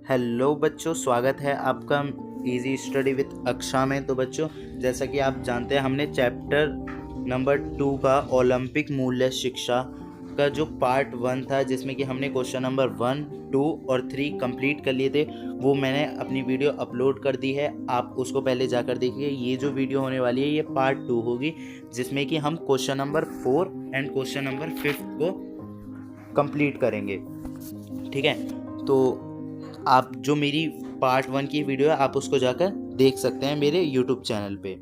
Hello बच्चों, स्वागत है आपका इजी स्टडी विद अक्षा में। तो बच्चों, जैसा कि आप जानते हैं, हमने चैप्टर नंबर 2 का ओलंपिक मूल्य शिक्षा का जो पार्ट 1 था, जिसमें कि हमने क्वेश्चन नंबर 1, 2 और 3 कंप्लीट कर लिए थे, वो मैंने अपनी वीडियो अपलोड कर दी है। आप उसको पहले जाकर देखिए। ये जो वीडियो होने वाली है ये पार्ट 2 होगी, जिसमें कि हम question number 4 and question number 5 को कंप्लीट करेंगे। ठीक है, तो आप जो मेरी पार्ट 1 की वीडियो है आप उसको जाकर देख सकते हैं मेरे यूट्यूब चैनल पे।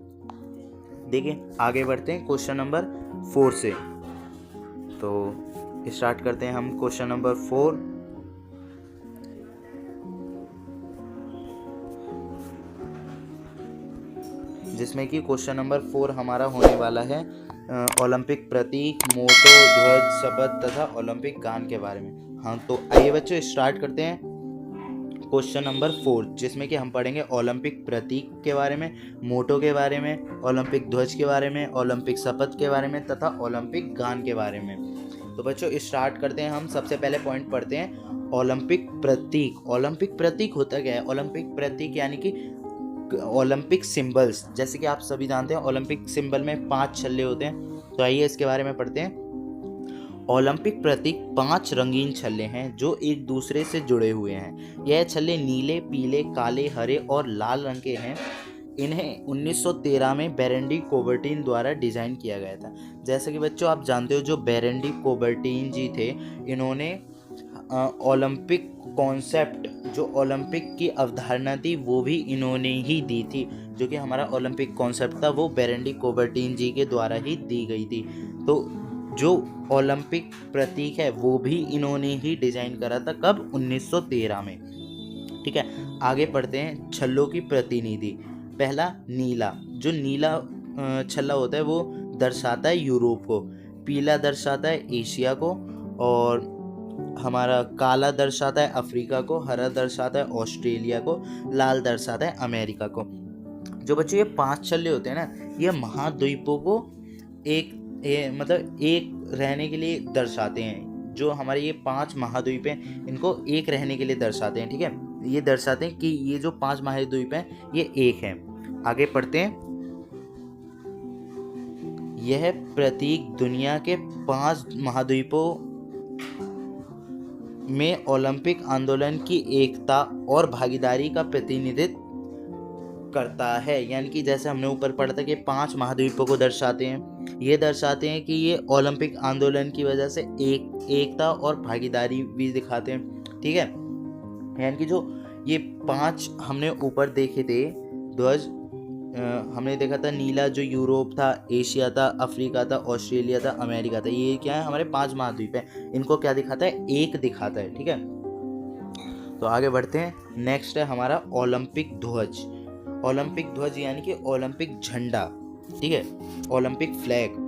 देखिए, आगे बढ़ते हैं क्वेश्चन नंबर 4 से। तो स्टार्ट करते हैं हम क्वेश्चन नंबर 4। जिसमें कि क्वेश्चन नंबर 4 हमारा होने वाला है ओलंपिक प्रतीक, मोटो, ध्वज, शपथ तथा ओलंपिक गान के बारे में। हाँ, तो आइए बच्चों स्टार्ट करते हैं क्वेश्चन नंबर 4, जिसमें कि हम पढ़ेंगे ओलंपिक प्रतीक के बारे में, मोटो के बारे में, ओलंपिक ध्वज के बारे में, ओलंपिक शपथ के बारे में तथा ओलंपिक गान के बारे में। तो बच्चों स्टार्ट करते हैं। हम सबसे पहले पॉइंट पढ़ते हैं ओलंपिक प्रतीक। ओलंपिक प्रतीक होता क्या है? ओलंपिक प्रतीक यानी कि ओलंपिक सिंबल्स। जैसे कि आप सभी जानते हैं ओलंपिक सिंबल में 5 छल्ले होते हैं। तो आइए इसके बारे में पढ़ते हैं। ओलंपिक प्रतीक 5 रंगीन छल्ले हैं जो एक दूसरे से जुड़े हुए हैं। यह छल्ले नीले, पीले, काले, हरे और लाल रंग के हैं। इन्हें 1913 में बेरेंडी कोबर्टीन द्वारा डिजाइन किया गया था। जैसे कि बच्चों आप जानते हो, जो बेरेंडी कोबर्टीन जी थे, इन्होंने ओलंपिक कॉन्सेप्ट, जो ओलंपिक की अवधारणा थी, वो भी इन्होंने ही दी थी। जो कि हमारा ओलंपिक कॉन्सेप्ट था वो बेरेंडी कोबर्टीन जी के द्वारा ही दी गई थी। तो जो ओलंपिक प्रतीक है वो भी इन्होंने ही डिजाइन करा था। कब? 1913 में। ठीक है, आगे पढ़ते हैं छल्लों की प्रतिनिधि। पहला नीला। जो नीला छल्ला होता है वो दर्शाता है यूरोप को, पीला दर्शाता है एशिया को, और हमारा काला दर्शाता है अफ्रीका को, हरा दर्शाता है ऑस्ट्रेलिया को, लाल दर्शाता है अमेरिका को। जो बच्चों ये 5 छल्ले होते हैं ना, ये महाद्वीपों को मतलब एक रहने के लिए दर्शाते हैं। जो हमारे ये 5 महाद्वीप हैं, इनको एक रहने के लिए दर्शाते हैं। ठीक है, ये दर्शाते हैं कि ये जो 5 महाद्वीप हैं ये एक हैं। आगे पढ़ते हैं। यह प्रतीक दुनिया के 5 महाद्वीपों में ओलंपिक आंदोलन की एकता और भागीदारी का प्रतिनिधित्व करता है। यानी कि जैसे हमने ऊपर पढ़ा था कि 5 महाद्वीपों को दर्शाते हैं। ये दर्शाते हैं कि ये ओलंपिक आंदोलन की वजह से एकता और भागीदारी भी दिखाते हैं। ठीक है, यानी कि जो ये 5 हमने ऊपर देखे थे ध्वज, हमने देखा था नीला जो यूरोप था, एशिया था, अफ्रीका था, ऑस्ट्रेलिया था, अमेरिका था। ये क्या है? हमारे 5 महाद्वीप हैं। इनको क्या दिखाता है? एक दिखाता है। ठीक है, तो आगे बढ़ते हैं। नेक्स्ट है हमारा ओलंपिक ध्वज। ओलंपिक ध्वज यानी कि ओलंपिक झंडा। ठीक है, ओलंपिक फ्लैग।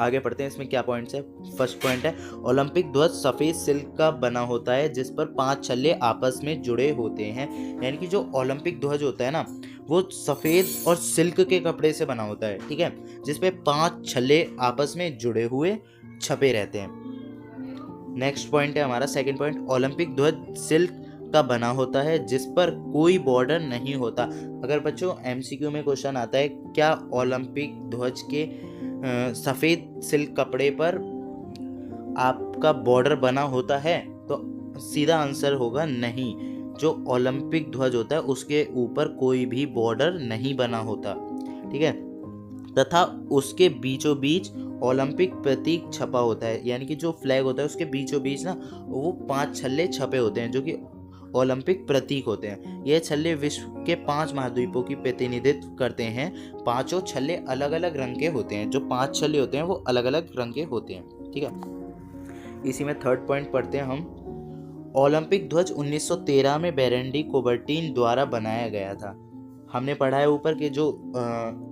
आगे पढ़ते हैं, इसमें क्या पॉइंट्स है। फर्स्ट पॉइंट है ओलंपिक ध्वज सफेद सिल्क का बना होता है जिस पर 5 छल्ले आपस में जुड़े होते हैं। यानी कि जो ओलंपिक ध्वज होता है ना, वो सफेद और सिल्क के कपड़े से बना होता है। ठीक है, जिस पे 5 छल्ले आपस में जुड़े हुए छपे रहते हैं। नेक्स्ट पॉइंट है हमारा सेकंड पॉइंट, ओलंपिक ध्वज सिल्क का बना होता है जिस पर कोई बॉर्डर नहीं होता। अगर बच्चों एमसीक्यू में क्वेश्चन आता है क्या ओलंपिक ध्वज के सफ़ेद सिल्क कपड़े पर आपका बॉर्डर बना होता है, तो सीधा आंसर होगा नहीं। जो ओलंपिक ध्वज होता है उसके ऊपर कोई भी बॉर्डर नहीं बना होता। ठीक है, तथा उसके बीचों बीच ओलंपिक प्रतीक छपा होता है। यानी कि जो फ्लैग होता है उसके बीचों बीच ना वो 5 छल्ले छपे होते हैं जो कि ओलंपिक प्रतीक होते हैं। ये छल्ले विश्व के 5 महाद्वीपों की प्रतिनिधित्व करते हैं। 5 छल्ले अलग अलग रंग के होते हैं। जो 5 छल्ले होते हैं वो अलग अलग रंग के होते हैं। ठीक है, इसी में थर्ड पॉइंट पढ़ते हैं हम। ओलंपिक ध्वज 1913 में बेरेंडी कोबर्टीन द्वारा बनाया गया था। हमने पढ़ा है ऊपर कि जो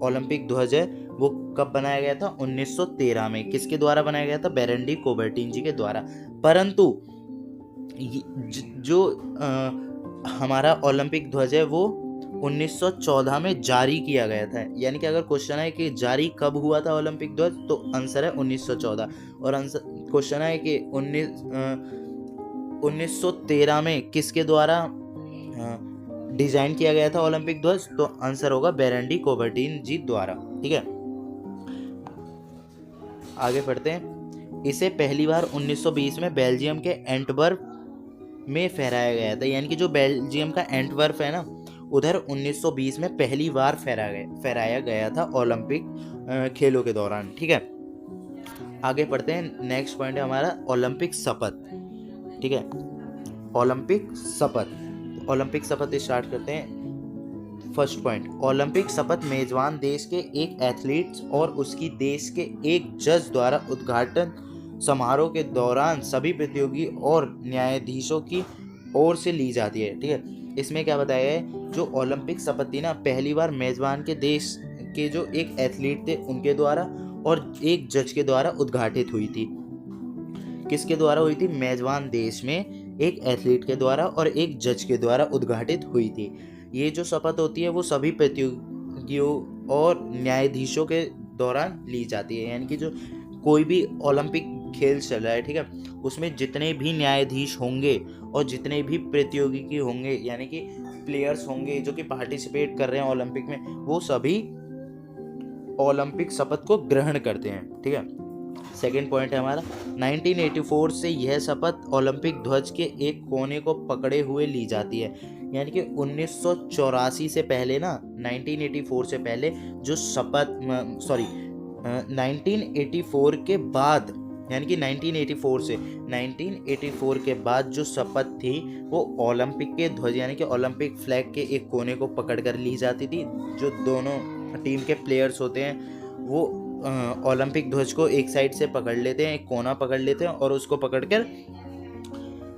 ओलंपिक ध्वज है वो कब बनाया गया था? 1913 में। किसके द्वारा बनाया गया था? बेरेंडी कोबर्टीन जी के द्वारा। परंतु जो हमारा ओलंपिक ध्वज है वो 1914 में जारी किया गया था। यानी कि अगर क्वेश्चन है कि जारी कब हुआ था ओलंपिक ध्वज, तो आंसर है 1914। और आंसर क्वेश्चन है कि 1913 में किसके द्वारा डिजाइन किया गया था ओलंपिक ध्वज? तो आंसर होगा बेरेंडी कोबर्टीन जी द्वारा। ठीक है, आगे बढ़ते हैं। इसे पहली बार 1920 में बेल्जियम के एंटवर्प में फहराया गया था, यानी कि जो बेल्जियम का एंटवर्प है ना, उधर 1920 में पहली बार फहराया गया था ओलंपिक खेलों के दौरान। ठीक है, आगे पढ़ते हैं। नेक्स्ट पॉइंट है हमारा ओलंपिक शपथ। ठीक है, ओलंपिक शपथ। ओलंपिक शपथ स्टार्ट करते हैं। फर्स्ट पॉइंट, ओलंपिक शपथ मेजबान देश के एक एथलीट और उसकी देश के एक जज द्वारा उद्घाटन समारोह के दौरान सभी प्रतियोगी और न्यायाधीशों की ओर से ली जाती है। ठीक है, इसमें क्या बताया गया है, जो ओलंपिक शपथ थी ना, पहली बार मेजबान के देश के जो एक एथलीट थे उनके द्वारा और एक जज के द्वारा उद्घाटित हुई थी। किसके द्वारा हुई थी? मेजबान देश में एक एथलीट के द्वारा और एक जज के द्वारा उद्घाटित हुई थी। ये जो शपथ होती है वो सभी प्रतियोगियों और न्यायाधीशों के दौरान ली जाती है, यानी कि जो कोई भी ओलंपिक खेल चल रहा है, ठीक है, उसमें जितने भी न्यायाधीश होंगे और जितने भी प्रतियोगी होंगे, यानी कि प्लेयर्स होंगे जो कि पार्टिसिपेट कर रहे हैं ओलंपिक में, वो सभी ओलंपिक शपथ को ग्रहण करते हैं। ठीक है, सेकेंड पॉइंट है हमारा 1984 से यह शपथ ओलंपिक ध्वज के एक कोने को पकड़े हुए ली जाती है, यानी कि 1984 से पहले ना, 1984 से पहले जो शपथ 1984 के बाद, यानी कि 1984 के बाद जो शपथ थी वो ओलंपिक के ध्वज यानी कि ओलंपिक फ्लैग के एक कोने को पकड़ कर ली जाती थी। जो दोनों टीम के प्लेयर्स होते हैं वो ओलंपिक ध्वज को एक साइड से पकड़ लेते हैं, एक कोना पकड़ लेते हैं और उसको पकड़कर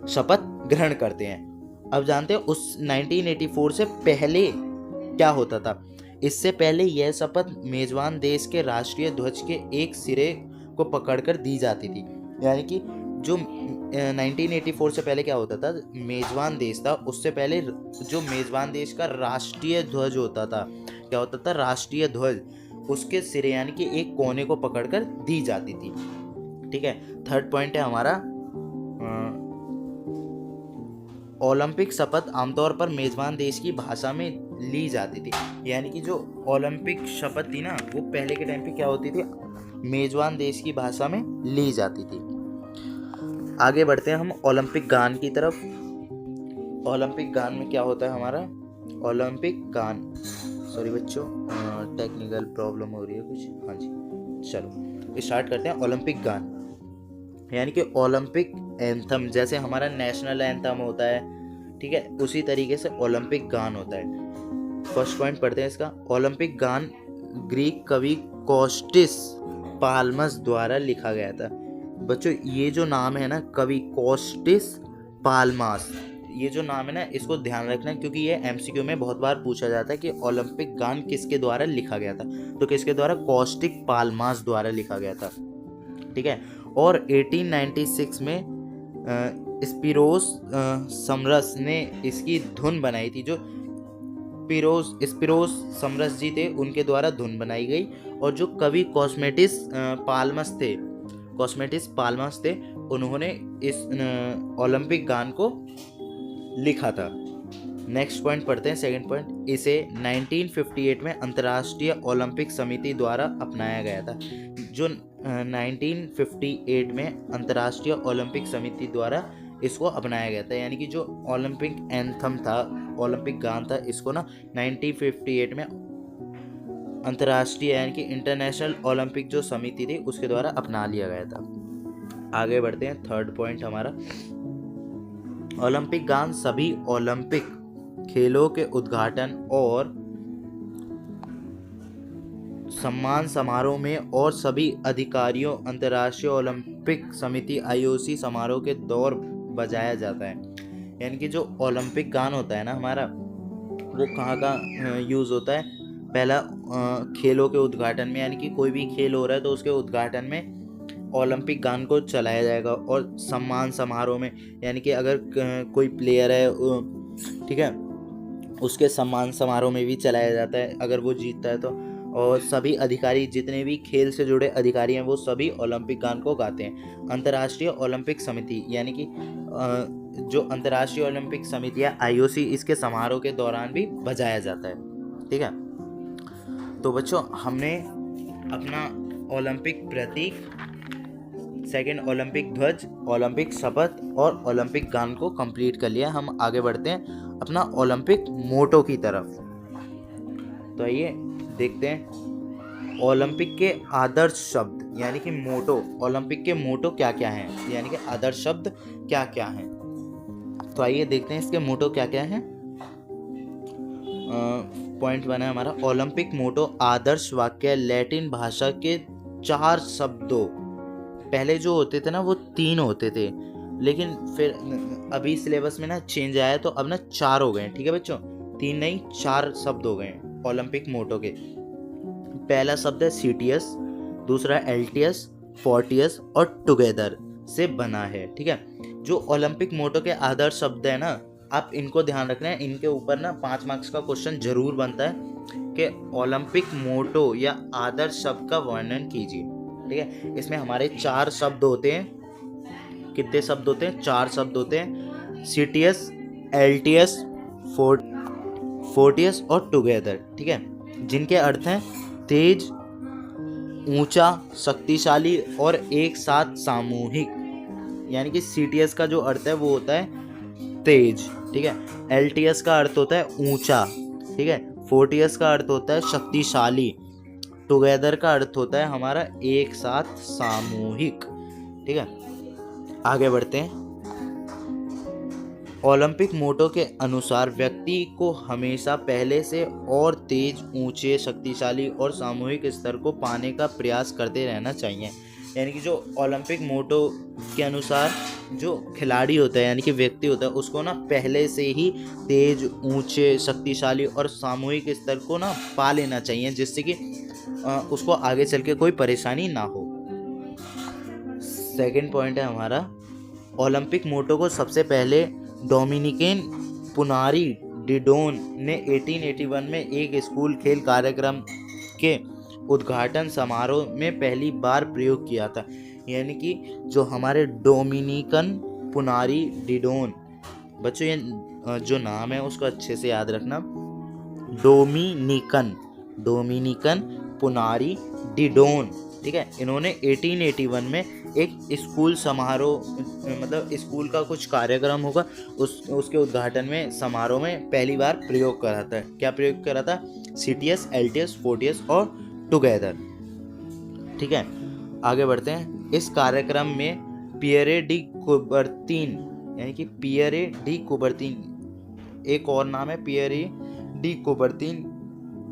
शपथ ग्रहण करते हैं। अब जानते हैं उस 1984 से पहले क्या होता था। इससे पहले यह शपथ मेजबान देश के राष्ट्रीय ध्वज के एक सिरे को पकड़कर दी जाती थी, यानी कि जो 1984 से पहले क्या होता था, मेजबान देश था, उससे पहले जो मेजबान देश का राष्ट्रीय ध्वज होता था, क्या होता था, राष्ट्रीय ध्वज, उसके सिरे यानी कि एक कोने को पकड़कर दी जाती थी। ठीक है, थर्ड पॉइंट है हमारा ओलंपिक शपथ आमतौर पर मेजबान देश की भाषा में ली जाती थी, यानी कि जो ओलंपिक शपथ थी ना वो पहले के टाइम पे क्या होती थी, मेजबान देश की भाषा में ली जाती थी। आगे बढ़ते हैं हम ओलंपिक गान की तरफ। ओलंपिक गान में क्या होता है हमारा, ओलंपिक गान, सॉरी बच्चों टेक्निकल प्रॉब्लम हो रही है कुछ, हाँ जी, चलो स्टार्ट करते हैं। ओलंपिक गान यानी कि ओलंपिक एंथम, जैसे हमारा नेशनल एंथम होता है, ठीक है, उसी तरीके से ओलंपिक गान होता है। फर्स्ट पॉइंट पढ़ते हैं इसका। ओलंपिक गान ग्रीक कवि कॉस्टिस पाल्मस द्वारा लिखा गया था। बच्चों ये जो नाम है ना, कवि कॉस्टिस पाल्मस, ये जो नाम है ना, इसको ध्यान रखना क्योंकि ये एमसीक्यू में बहुत बार पूछा जाता है कि ओलंपिक गान किसके द्वारा लिखा गया था, तो किसके द्वारा, कॉस्टिक पाल्मस द्वारा लिखा गया था। ठीक है, और 1896 में स्पिरोस समरस ने इसकी धुन बनाई थी। जो स्पिरोस समरस जी थे उनके द्वारा धुन बनाई गई, और जो कवि कॉस्मेटिस पाल्मस थे उन्होंने इस ओलंपिक गान को लिखा था। नेक्स्ट पॉइंट पढ़ते हैं, सेकंड पॉइंट। इसे 1958 में अंतर्राष्ट्रीय ओलंपिक समिति द्वारा अपनाया गया था। जो 1958 में अंतर्राष्ट्रीय ओलंपिक समिति द्वारा इसको अपनाया गया था, यानी कि जो ओलंपिक एंथम था, ओलंपिक गान था, इसको ना 1958 में अंतर्राष्ट्रीय यानी कि इंटरनेशनल ओलंपिक जो समिति थी उसके द्वारा अपना लिया गया था। आगे बढ़ते हैं, थर्ड पॉइंट हमारा, ओलंपिक गान सभी ओलंपिक खेलों के उद्घाटन और सम्मान समारोह में और सभी अधिकारियों अंतर्राष्ट्रीय ओलंपिक समिति IOC समारोह के दौर बजाया जाता है। यानी कि जो ओलंपिक गान होता है ना हमारा, वो कहाँ का यूज़ होता है, पहला खेलों के उद्घाटन में, यानी कि कोई भी खेल हो रहा है तो उसके उद्घाटन में ओलंपिक गान को चलाया जाएगा, और सम्मान समारोह में, यानी कि अगर कोई प्लेयर है, ठीक है, उसके सम्मान समारोह में भी चलाया जाता है अगर वो जीतता है तो। और सभी अधिकारी, जितने भी खेल से जुड़े अधिकारी हैं, वो सभी ओलंपिक गान को गाते हैं। अंतर्राष्ट्रीय ओलंपिक समिति यानी कि जो अंतर्राष्ट्रीय ओलंपिक समिति है IOC, इसके समारोह के दौरान भी बजाया जाता है। ठीक है, तो बच्चों हमने अपना ओलंपिक प्रतीक, सेकंड ओलंपिक ध्वज, ओलंपिक शपथ और ओलंपिक गान को कंप्लीट कर लिया। हम आगे बढ़ते हैं अपना ओलंपिक मोटो की तरफ। तो आइए देखते हैं ओलंपिक के आदर्श शब्द यानी कि मोटो, ओलंपिक के मोटो क्या क्या हैं, यानी कि आदर्श शब्द क्या क्या हैं। तो आइए देखते हैं इसके मोटो क्या क्या हैं। पॉइंट 1 है हमारा ओलंपिक मोटो आदर्श वाक्य लैटिन भाषा के 4 शब्दों, पहले जो होते थे ना वो 3 होते थे, लेकिन फिर अभी सिलेबस में ना चेंज आया तो अब ना 4 हो गए। ठीक है बच्चों, 3 नहीं 4 शब्द हो गए ओलंपिक मोटो के। पहला शब्द है सीटीएस, दूसरा एलटीएस, फोर्टियस और टुगेदर से बना है। ठीक है, जो ओलंपिक मोटो के आदर्श शब्द है ना, आप इनको ध्यान रखना है, इनके ऊपर ना 5 मार्क्स का क्वेश्चन जरूर बनता है कि ओलंपिक मोटो या आदर्श शब्द का वर्णन कीजिए। ठीक है, इसमें हमारे 4 शब्द होते हैं। कितने शब्द होते हैं? 4 शब्द होते हैं, सीटीएस, एलटीएस, फोर्टियस और टुगेदर। ठीक है, जिनके अर्थ हैं तेज, ऊंचा, शक्तिशाली और एक साथ सामूहिक। यानी कि सीटीएस का जो अर्थ है वो होता है तेज। ठीक है, एलटीएस का अर्थ होता है ऊंचा। ठीक है, फोर्टियस का अर्थ होता है शक्तिशाली, टुगेदर का अर्थ होता है हमारा एक साथ सामूहिक। ठीक है, आगे बढ़ते हैं। ओलंपिक मोटो के अनुसार व्यक्ति को हमेशा पहले से और तेज, ऊंचे, शक्तिशाली और सामूहिक स्तर को पाने का प्रयास करते रहना चाहिए। यानी कि जो ओलंपिक मोटो के अनुसार जो खिलाड़ी होता है यानी कि व्यक्ति होता है, उसको ना पहले से ही तेज, ऊंचे, शक्तिशाली और सामूहिक स्तर को ना पा लेना चाहिए, जिससे कि उसको आगे चल के कोई परेशानी ना हो। सेकंड पॉइंट है हमारा ओलंपिक मोटो को सबसे पहले डोमिनिकन पुनारी डिडोन ने 1881 में एक स्कूल खेल कार्यक्रम के उद्घाटन समारोह में पहली बार प्रयोग किया था। यानी कि जो हमारे डोमिनिकन पुनारी डिडोन, बच्चों ये जो नाम है उसको अच्छे से याद रखना, डोमिनिकन पुनारी डिडोन। ठीक है, इन्होंने 1881 में एक स्कूल समारोह, मतलब स्कूल का कुछ कार्यक्रम होगा, उसके उद्घाटन में समारोह में पहली बार प्रयोग करा था। क्या प्रयोग करा था? सीटीएस, एलटीएस, फोर्टियस और टुगेदर। ठीक है, आगे बढ़ते हैं। इस कार्यक्रम में पियरे डी कुबर्तीन, यानी कि पियरे डी कुबर्तीन, एक और नाम है पियरे डी कुबर्तीन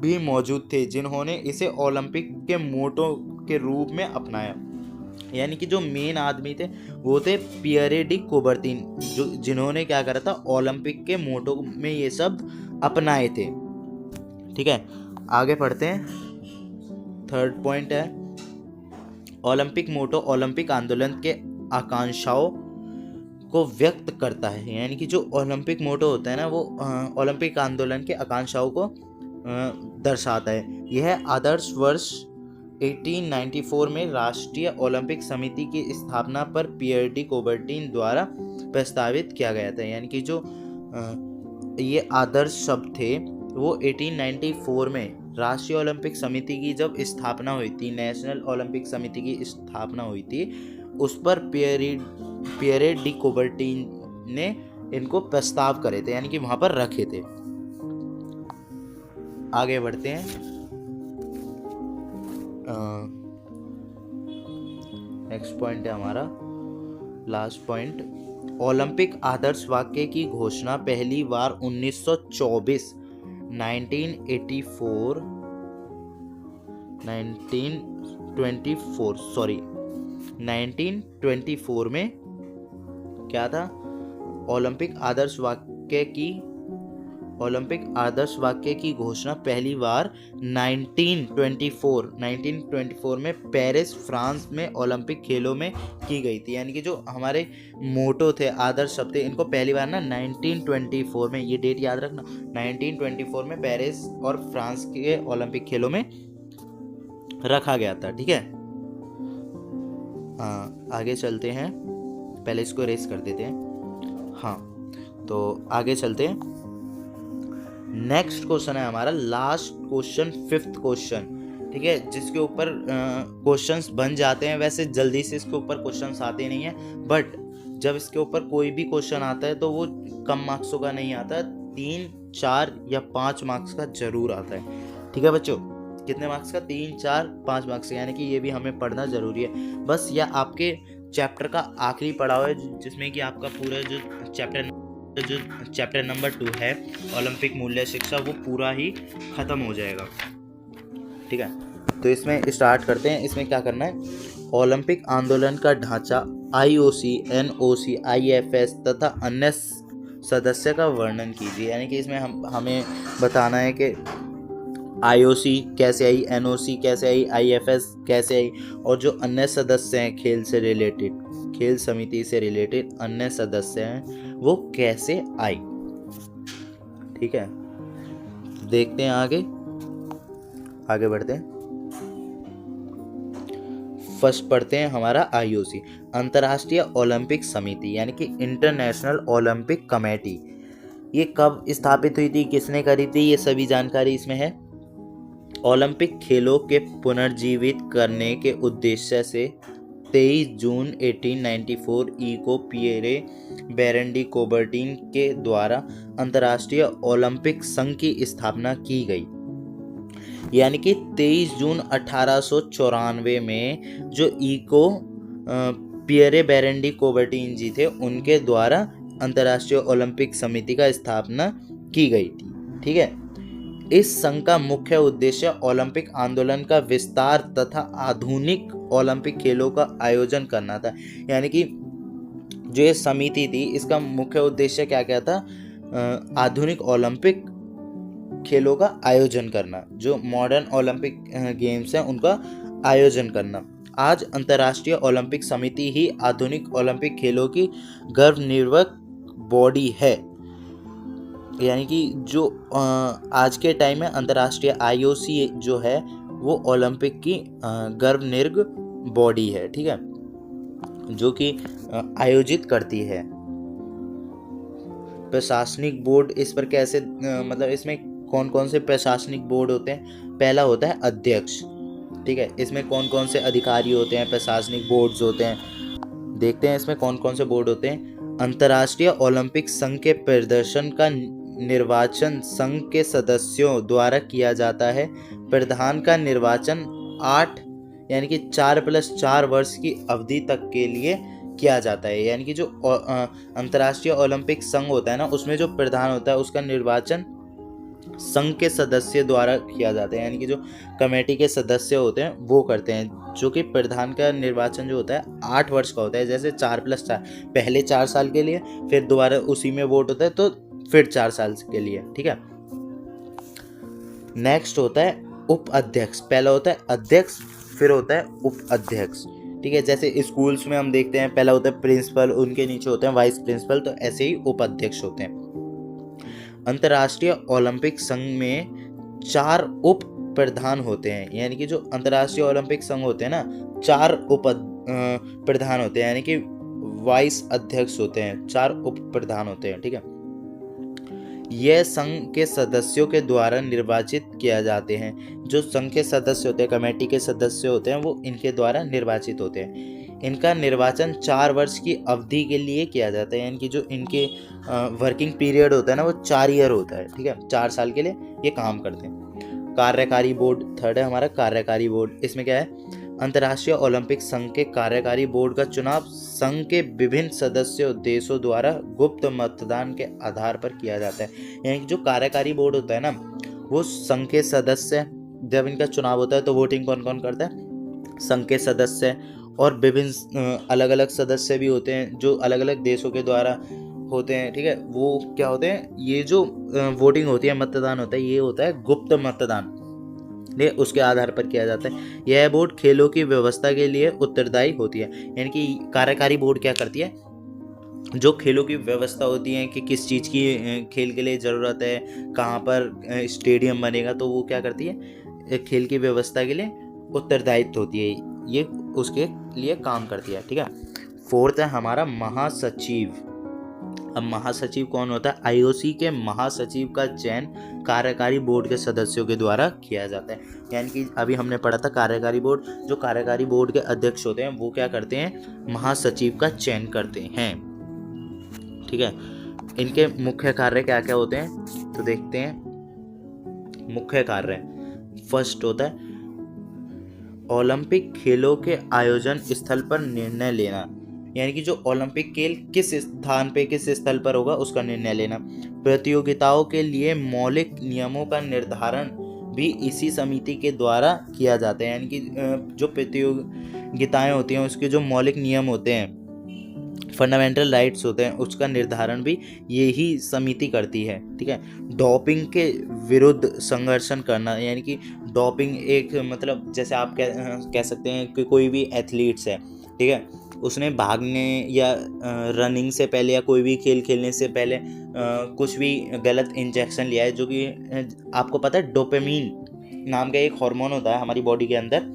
भी मौजूद थे, जिन्होंने इसे ओलंपिक के मोटो के रूप में अपनाया। यानी कि जो मेन आदमी थे वो थे पियरे डी कुबर्तीन, जो जिन्होंने क्या करा था, ओलंपिक के मोटो में ये शब्द अपनाए थे। ठीक है, आगे पढ़ते हैं। थर्ड पॉइंट है ओलंपिक मोटो ओलंपिक आंदोलन के आकांक्षाओं को व्यक्त करता है। यानी कि जो ओलंपिक मोटो होता है ना, वो ओलंपिक आंदोलन के आकांक्षाओं को दर्शाता है। यह आदर्श वर्ष 1894 में राष्ट्रीय ओलंपिक समिति की स्थापना पर पियर डी कुबर्टीन द्वारा प्रस्तावित किया गया था। यानी कि जो ये आदर्श शब्द थे वो 1894 में राष्ट्रीय ओलंपिक समिति की जब स्थापना हुई थी, नेशनल ओलंपिक समिति की स्थापना हुई थी, उस पर पियरे डी कुबर्टीन ने इनको प्रस्ताव करे थे, यानी कि वहां पर रखे थे। आगे बढ़ते हैं। नेक्स्ट पॉइंट है हमारा लास्ट पॉइंट, ओलंपिक आदर्श वाक्य की घोषणा पहली बार 1924 में क्या था? ओलंपिक आदर्श वाक्य की घोषणा पहली बार 1924 में पेरिस, फ्रांस में ओलंपिक खेलों में की गई थी। यानी कि जो हमारे मोटो थे, आदर्श शब्द थे, इनको पहली बार ना 1924 में, ये डेट याद रखना, 1924 में पेरिस और फ्रांस के ओलंपिक खेलों में रखा गया था। ठीक है, हाँ आगे चलते हैं, पहले इसको रेस कर देते हैं। हाँ, तो आगे चलते हैं। नेक्स्ट क्वेश्चन है हमारा लास्ट क्वेश्चन, 5th क्वेश्चन, ठीक है, जिसके ऊपर क्वेश्चंस बन जाते हैं। वैसे जल्दी से इसके ऊपर क्वेश्चंस आते नहीं हैं, बट जब इसके ऊपर कोई भी क्वेश्चन आता है तो वो कम मार्क्सों का नहीं आता, 3, 4 या 5 मार्क्स का जरूर आता है। ठीक है बच्चों, कितने मार्क्स का? 3, 4, 5 मार्क्स का, यानी कि ये भी हमें पढ़ना जरूरी है। बस यह आपके चैप्टर का आखिरी पड़ाव है, जिसमें कि आपका पूरा जो चैप्टर नंबर 2 है ओलंपिक मूल्य शिक्षा, वो पूरा ही खत्म हो जाएगा। ठीक है, तो इसमें स्टार्ट करते हैं। इसमें क्या करना है? ओलंपिक आंदोलन का ढांचा, IOC, NOC, IFS तथा अन्य सदस्य का वर्णन कीजिए। यानी कि इसमें हमें बताना है कि IOC कैसे आई, NOC कैसे आई, IFS कैसे आई, और जो अन्य सदस्य हैं खेल से रिलेटेड, खेल समिति से रिलेटेड अन्य सदस्य हैं, वो कैसे आई। ठीक है, देखते हैं आगे बढ़ते हैं। फर्स्ट पढ़ते हैं हमारा IOC, अंतर्राष्ट्रीय ओलंपिक समिति, यानी कि इंटरनेशनल ओलंपिक कमेटी। ये कब स्थापित हुई थी, किसने करी थी, ये सभी जानकारी इसमें है। ओलंपिक खेलों के पुनर्जीवित करने के उद्देश्य से 23 जून 1894 ईको पिएरे बेरेंडी कोबर्टीन के द्वारा अंतर्राष्ट्रीय ओलंपिक संघ की स्थापना की गई। यानी कि 23 जून 1894 में जो ईको पिएरे बेरेंडी कोबर्टीन जी थे, उनके द्वारा अंतर्राष्ट्रीय ओलंपिक समिति का स्थापना की गई थी। ठीक है, इस संघ का मुख्य उद्देश्य ओलंपिक आंदोलन का विस्तार तथा आधुनिक ओलंपिक खेलों का आयोजन करना था। यानी कि जो ये समिति थी, इसका मुख्य उद्देश्य क्या क्या था? आधुनिक ओलंपिक खेलों का आयोजन करना, जो मॉडर्न ओलंपिक गेम्स हैं उनका आयोजन करना। आज अंतर्राष्ट्रीय ओलंपिक समिति ही आधुनिक ओलंपिक खेलों की गर्भनिर्वाहक बॉडी है। यानी कि जो आज के टाइम में अंतर्राष्ट्रीय IOC जो है वो ओलंपिक की गर्भनिर्ग बॉडी है। ठीक है, जो कि आयोजित करती है। प्रशासनिक बोर्ड इस पर कैसे मतलब इसमें कौन कौन से प्रशासनिक बोर्ड होते हैं? पहला होता है अध्यक्ष। ठीक है, इसमें कौन कौन से अधिकारी होते हैं, प्रशासनिक बोर्ड्स होते हैं। देखते हैं इसमें कौन कौन से बोर्ड होते हैं। अंतर्राष्ट्रीय ओलंपिक संघ के प्रदर्शन का निर्वाचन संघ के सदस्यों द्वारा किया जाता है। प्रधान का निर्वाचन 8 यानी कि 4+4 वर्ष की अवधि तक के लिए किया जाता है। यानी कि जो अंतर्राष्ट्रीय ओलंपिक संघ होता है ना, उसमें जो प्रधान होता है उसका निर्वाचन संघ के सदस्य द्वारा किया जाता है। यानी कि जो कमेटी के सदस्य होते हैं वो करते हैं, जो कि प्रधान का निर्वाचन जो होता है 8 वर्ष का होता है। जैसे 4+4, पहले 4 साल के लिए, फिर दोबारा उसी में वोट होता है तो फिर 4 साल के लिए। ठीक है, नेक्स्ट होता है उप अध्यक्ष। पहला होता है अध्यक्ष, फिर होता है उप अध्यक्ष। ठीक है, जैसे स्कूल्स में हम देखते हैं पहला होता है प्रिंसिपल, उनके नीचे होते हैं वाइस प्रिंसिपल, तो ऐसे ही उपाध्यक्ष होते हैं। अंतर्राष्ट्रीय ओलंपिक संघ में 4 उप प्रधान होते हैं। यानी कि जो अंतर्राष्ट्रीय ओलंपिक संघ होते हैं ना, 4 उप प्रधान होते हैं, यानी कि वाइस अध्यक्ष होते हैं, 4 उप प्रधान होते हैं। ठीक है, यह संघ के सदस्यों के द्वारा निर्वाचित किया जाते हैं। जो संघ के सदस्य होते हैं, कमेटी के सदस्य होते हैं, वो इनके द्वारा निर्वाचित होते हैं। इनका निर्वाचन 4 वर्ष की अवधि के लिए किया जाता है। यानी कि जो इनके वर्किंग पीरियड होता है ना, वो 4 ईयर होता है। ठीक है, 4 साल के लिए ये काम करते हैं। कार्यकारी बोर्ड थर्ड है हमारा, कार्यकारी बोर्ड। इसमें क्या है? अंतर्राष्ट्रीय ओलंपिक संघ के कार्यकारी बोर्ड का चुनाव संघ के विभिन्न सदस्य देशों द्वारा गुप्त मतदान के आधार पर किया जाता है। यानी कि जो कार्यकारी बोर्ड होता है ना, वो संघ के सदस्य, जब इनका चुनाव होता है तो वोटिंग कौन कौन करता है? संघ के सदस्य, और विभिन्न अलग अलग सदस्य भी होते हैं जो अलग अलग देशों के द्वारा होते हैं। ठीक है, वो क्या होते हैं? ये जो वोटिंग होती है, मतदान होता है, ये होता है गुप्त मतदान, ये उसके आधार पर किया जाता है। यह बोर्ड खेलों की व्यवस्था के लिए उत्तरदायी होती है। यानी कि कार्यकारी बोर्ड क्या करती है? जो खेलों की व्यवस्था होती है कि किस चीज़ की खेल के लिए ज़रूरत है, कहाँ पर स्टेडियम बनेगा, तो वो क्या करती है? खेल की व्यवस्था के लिए उत्तरदायित्व होती है, ये उसके लिए काम करती है। ठीक है, 4th है हमारा महासचिव। अब महासचिव कौन होता है? आईओसी के महासचिव का चयन कार्यकारी बोर्ड के सदस्यों के द्वारा किया जाता है। यानी कि अभी हमने पढ़ा था कार्यकारी बोर्ड, जो कार्यकारी बोर्ड के अध्यक्ष होते हैं वो क्या करते हैं? महासचिव का चयन करते हैं। ठीक है, इनके मुख्य कार्य क्या क्या होते हैं तो देखते हैं। मुख्य कार्य फर्स्ट होता है ओलंपिक खेलों के आयोजन स्थल पर निर्णय लेना, यानी कि जो ओलंपिक खेल किस स्थान पे किस स्थल पर होगा उसका निर्णय लेना। प्रतियोगिताओं के लिए मौलिक नियमों का निर्धारण भी इसी समिति के द्वारा किया जाता है, यानी कि जो प्रतियोगिताएं होती हैं उसके जो मौलिक नियम होते हैं, फंडामेंटल राइट्स होते हैं, उसका निर्धारण भी यही समिति करती है। ठीक है, डोपिंग के विरुद्ध संघर्षण करना, यानी कि डोपिंग एक मतलब जैसे आप कह सकते हैं कि कोई भी एथलीट्स है, ठीक है, उसने भागने या रनिंग से पहले या कोई भी खेल खेलने से पहले कुछ भी गलत इंजेक्शन लिया है, जो कि आपको पता है डोपामिन नाम का एक हार्मोन होता है हमारी बॉडी के अंदर,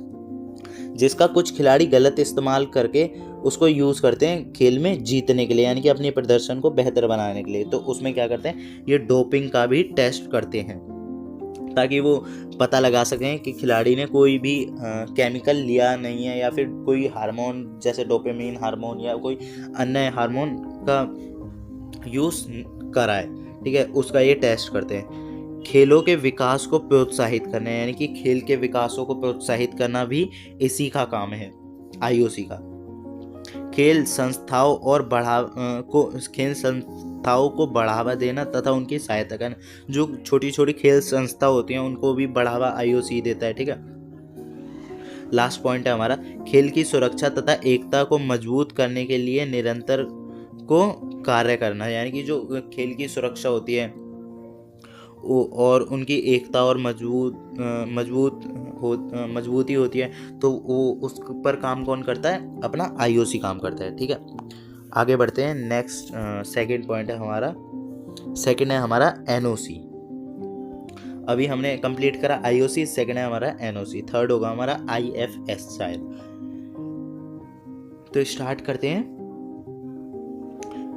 जिसका कुछ खिलाड़ी गलत इस्तेमाल करके उसको यूज़ करते हैं खेल में जीतने के लिए, यानी कि अपने प्रदर्शन को बेहतर बनाने के लिए। तो उसमें क्या करते हैं, ये डोपिंग का भी टेस्ट करते हैं ताकि वो पता लगा सकें कि खिलाड़ी ने कोई भी केमिकल लिया नहीं है या फिर कोई हार्मोन जैसे डोपामिन हार्मोन या कोई अन्य हार्मोन का यूज़ करा है। ठीक है, उसका ये टेस्ट करते हैं। खेलों के विकास को प्रोत्साहित करना, यानी कि खेल के विकासों को प्रोत्साहित करना भी इसी का काम है, आईओसी का। खेल संस्थाओं को बढ़ावा देना तथा उनकी सहायता करना, जो छोटी छोटी खेल संस्था होती हैं उनको भी बढ़ावा आईओसी देता है। ठीक है, लास्ट पॉइंट है हमारा, खेल की सुरक्षा तथा एकता को मजबूत करने के लिए निरंतर को कार्य करना, यानी कि जो खेल की सुरक्षा होती है और उनकी एकता और मजबूती होती है, तो वो उस पर काम कौन करता है? अपना आईओसी काम करता है। ठीक है, आगे बढ़ते हैं। नेक्स्ट सेकंड पॉइंट है हमारा, सेकंड है हमारा एनओसी। अभी हमने कंप्लीट करा आईओसी, सेकंड है हमारा एनओसी, थर्ड होगा हमारा आईएफएस शायद। तो स्टार्ट करते हैं।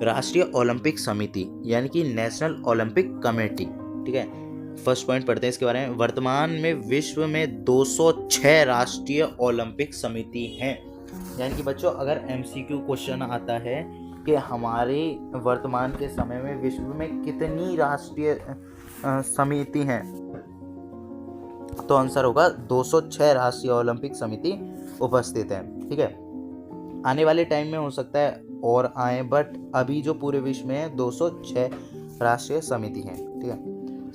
राष्ट्रीय ओलंपिक समिति यानी कि नेशनल ओलंपिक कमेटी। ठीक है, फर्स्ट पॉइंट पढ़ते हैं इसके बारे में। वर्तमान में विश्व में 206 राष्ट्रीय ओलंपिक समिति हैं। यानी कि बच्चों अगर एमसीक्यू क्वेश्चन आता है कि हमारे वर्तमान के समय में विश्व में कितनी राष्ट्रीय समिति हैं, तो आंसर होगा 206 राष्ट्रीय ओलंपिक समिति उपस्थित है। ठीक है, आने वाले टाइम में हो सकता है और आए, बट अभी जो पूरे विश्व में है 206 राष्ट्रीय समिति हैं। ठीक है,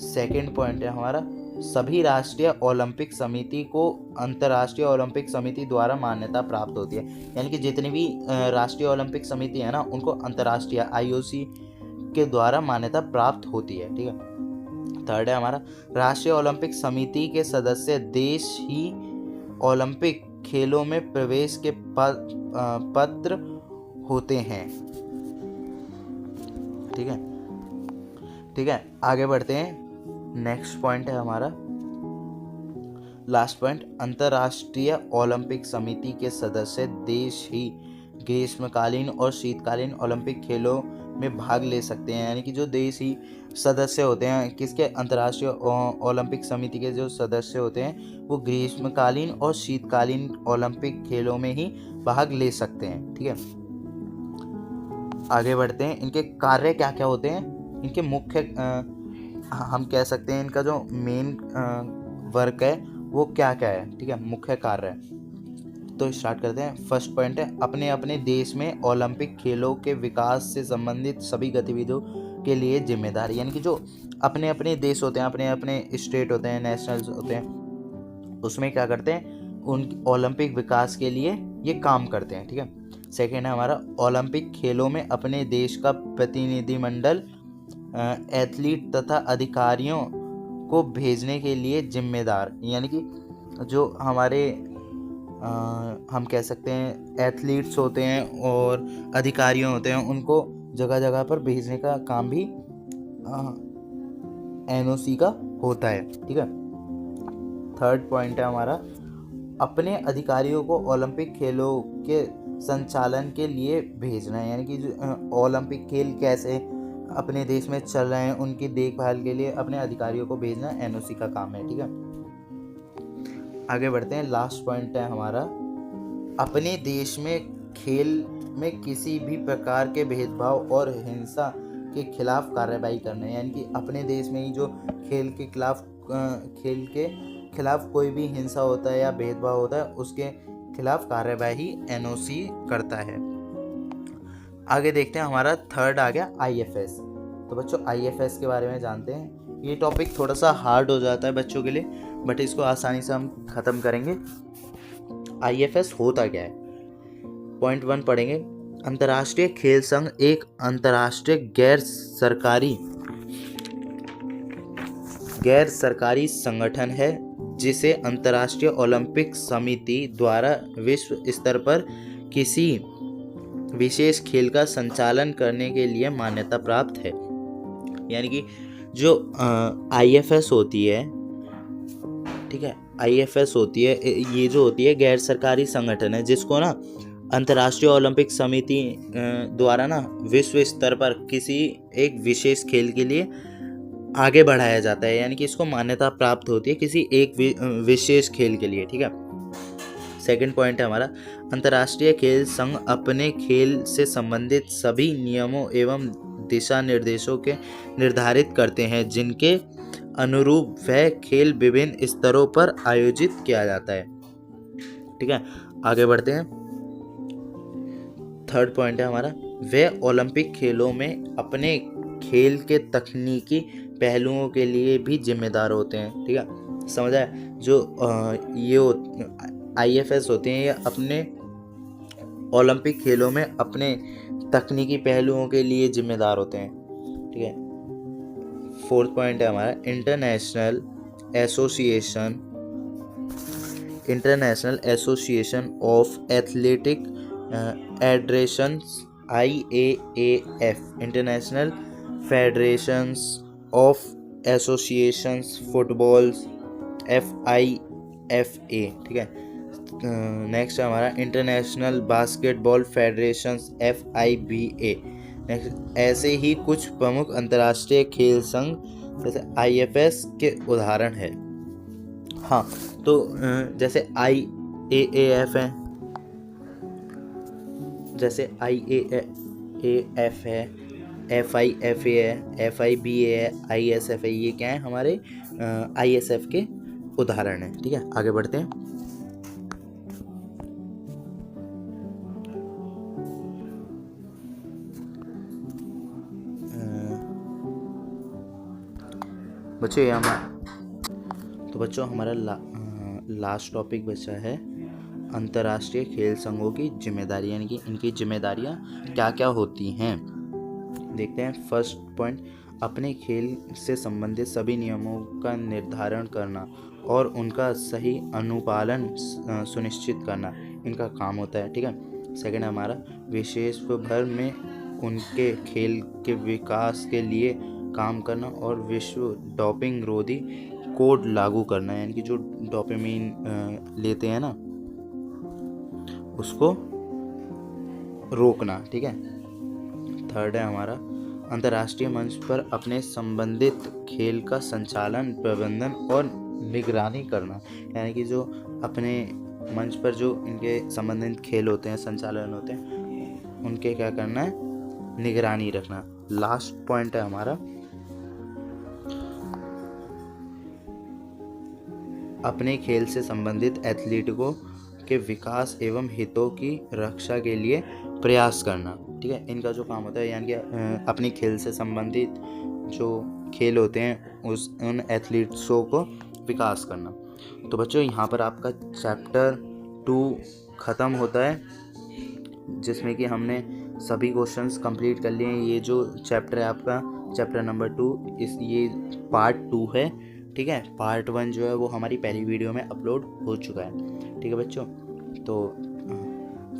सेकंड पॉइंट है हमारा, सभी राष्ट्रीय ओलंपिक समिति को अंतर्राष्ट्रीय ओलंपिक समिति द्वारा मान्यता प्राप्त होती है, यानी कि जितनी भी राष्ट्रीय ओलंपिक समिति है ना उनको अंतर्राष्ट्रीय आईओसी के द्वारा मान्यता प्राप्त होती है। ठीक है, थर्ड है हमारा, राष्ट्रीय ओलंपिक समिति के सदस्य देश ही ओलंपिक खेलों में प्रवेश के पात्र होते हैं। ठीक है, आगे बढ़ते हैं। नेक्स्ट पॉइंट है हमारा लास्ट पॉइंट, अंतर्राष्ट्रीय ओलंपिक समिति के सदस्य देश ही ग्रीष्मकालीन और शीतकालीन ओलंपिक खेलों में भाग ले सकते हैं, यानी कि जो देश ही सदस्य होते हैं किसके, अंतर्राष्ट्रीय ओलंपिक समिति के जो सदस्य होते हैं वो ग्रीष्मकालीन और शीतकालीन ओलंपिक खेलों में ही भाग ले सकते हैं। ठीक है, आगे बढ़ते हैं। इनके कार्य क्या क्या होते हैं, इनके मुख्य हम कह सकते हैं इनका जो मेन वर्क है वो क्या क्या है। ठीक है, मुख्य कार्य है, तो स्टार्ट करते हैं। फर्स्ट पॉइंट है, अपने अपने देश में ओलंपिक खेलों के विकास से संबंधित सभी गतिविधियों के लिए जिम्मेदार, यानी कि जो अपने अपने देश होते हैं, अपने अपने स्टेट होते हैं, नेशनल्स होते हैं, उसमें क्या करते हैं, उन ओलंपिक विकास के लिए ये काम करते हैं। ठीक है, सेकेंड है हमारा, ओलंपिक खेलों में अपने देश का प्रतिनिधिमंडल एथलीट तथा अधिकारियों को भेजने के लिए जिम्मेदार, यानी कि जो हमारे हम कह सकते हैं एथलीट्स होते हैं और अधिकारियों होते हैं, उनको जगह जगह पर भेजने का काम भी एनओसी का होता है। ठीक है, थर्ड पॉइंट है हमारा, अपने अधिकारियों को ओलंपिक खेलों के संचालन के लिए भेजना है, यानी कि जो ओलंपिक खेल कैसे अपने देश में चल रहे हैं उनकी देखभाल के लिए अपने अधिकारियों को भेजना एनओसी का काम है। ठीक है, आगे बढ़ते हैं। लास्ट पॉइंट है हमारा, अपने देश में खेल में किसी भी प्रकार के भेदभाव और हिंसा के खिलाफ कार्रवाई करना, यानी कि अपने देश में ही जो खेल के खिलाफ कोई भी हिंसा होता है या भेदभाव होता है उसके खिलाफ कार्यवाही एनओसी करता है। आगे देखते हैं, हमारा थर्ड आ गया आईएफएस। तो बच्चों आईएफएस के बारे में जानते हैं। ये टॉपिक थोड़ा सा हार्ड हो जाता है बच्चों के लिए, बट इसको आसानी से हम ख़त्म करेंगे। आईएफएस होता क्या है? पॉइंट 1 पढ़ेंगे। अंतर्राष्ट्रीय खेल संघ एक अंतर्राष्ट्रीय गैर सरकारी संगठन है जिसे अंतर्राष्ट्रीय ओलंपिक समिति द्वारा विश्व स्तर पर किसी विशेष खेल का संचालन करने के लिए मान्यता प्राप्त है। यानी कि जो आईएफएस होती है, ठीक है, आईएफएस होती है, ये जो होती है गैर सरकारी संगठन है जिसको ना अंतर्राष्ट्रीय ओलंपिक समिति द्वारा ना विश्व स्तर पर किसी एक विशेष खेल के लिए आगे बढ़ाया जाता है, यानी कि इसको मान्यता प्राप्त होती है किसी एक विशेष खेल के लिए। ठीक है, सेकंड पॉइंट है हमारा, अंतर्राष्ट्रीय खेल संघ अपने खेल से संबंधित सभी नियमों एवं दिशा निर्देशों के निर्धारित करते हैं जिनके अनुरूप वह खेल विभिन्न स्तरों पर आयोजित किया जाता है। ठीक है, आगे बढ़ते हैं। थर्ड पॉइंट है हमारा, वे ओलंपिक खेलों में अपने खेल के तकनीकी पहलुओं के लिए भी जिम्मेदार होते हैं। ठीक है, समझ आया? जो ये आईएफएस होते हैं ये अपने ओलंपिक खेलों में अपने तकनीकी पहलुओं के लिए जिम्मेदार होते हैं। ठीक है, फोर्थ पॉइंट है हमारा, international association of athletic federations IAAF, international federations of associations footballs FIFA। ठीक है, नेक्स्ट है हमारा international basketball federations FIBA। Next, ऐसे ही कुछ प्रमुख अंतर्राष्ट्रीय खेल संघ जैसे IFS के उदाहरण है। हाँ, तो जैसे IAAF है, जैसे IAAF है, FIFA है, FIBA है, ISF है, ये क्या है हमारे ISF के उदाहरण हैं। ठीक है, आगे बढ़ते हैं। बच्चों हमारा लास्ट टॉपिक बचा है अंतर्राष्ट्रीय खेल संघों की जिम्मेदारी, यानी कि इनकी जिम्मेदारियां क्या क्या होती हैं। देखते हैं। फर्स्ट पॉइंट, अपने खेल से संबंधित सभी नियमों का निर्धारण करना और उनका सही अनुपालन सुनिश्चित करना इनका काम होता है। ठीक है, सेकंड हमारा विश्व भर में उनके खेल के विकास के लिए काम करना और विश्व डोपिंग रोधी कोड लागू करना, यानी कि जो डोपामिन लेते हैं ना उसको रोकना। ठीक है, थर्ड है हमारा अंतर्राष्ट्रीय मंच पर अपने संबंधित खेल का संचालन, प्रबंधन और निगरानी करना, यानी कि जो अपने मंच पर जो इनके संबंधित खेल होते हैं, संचालन होते हैं, उनके क्या करना है, निगरानी रखना। लास्ट पॉइंट है हमारा अपने खेल से संबंधित एथलीटों के विकास एवं हितों की रक्षा के लिए प्रयास करना। ठीक है, इनका जो काम होता है, यानी कि अपने खेल से संबंधित जो खेल होते हैं उन एथलीट्सों को विकास करना। तो बच्चों यहाँ पर आपका चैप्टर 2 ख़त्म होता है, जिसमें कि हमने सभी क्वेश्चंस कंप्लीट कर लिए हैं। ये जो चैप्टर है आपका चैप्टर नंबर 2, ये पार्ट 2 है। ठीक है, पार्ट 1 जो है वो हमारी पहली वीडियो में अपलोड हो चुका है। ठीक है बच्चों, तो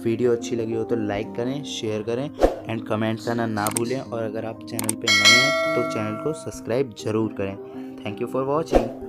वीडियो अच्छी लगी हो तो लाइक करें, शेयर करें एंड कमेंट करना ना भूलें, और अगर आप चैनल पे नए हैं तो चैनल को सब्सक्राइब ज़रूर करें। Thank you for watching.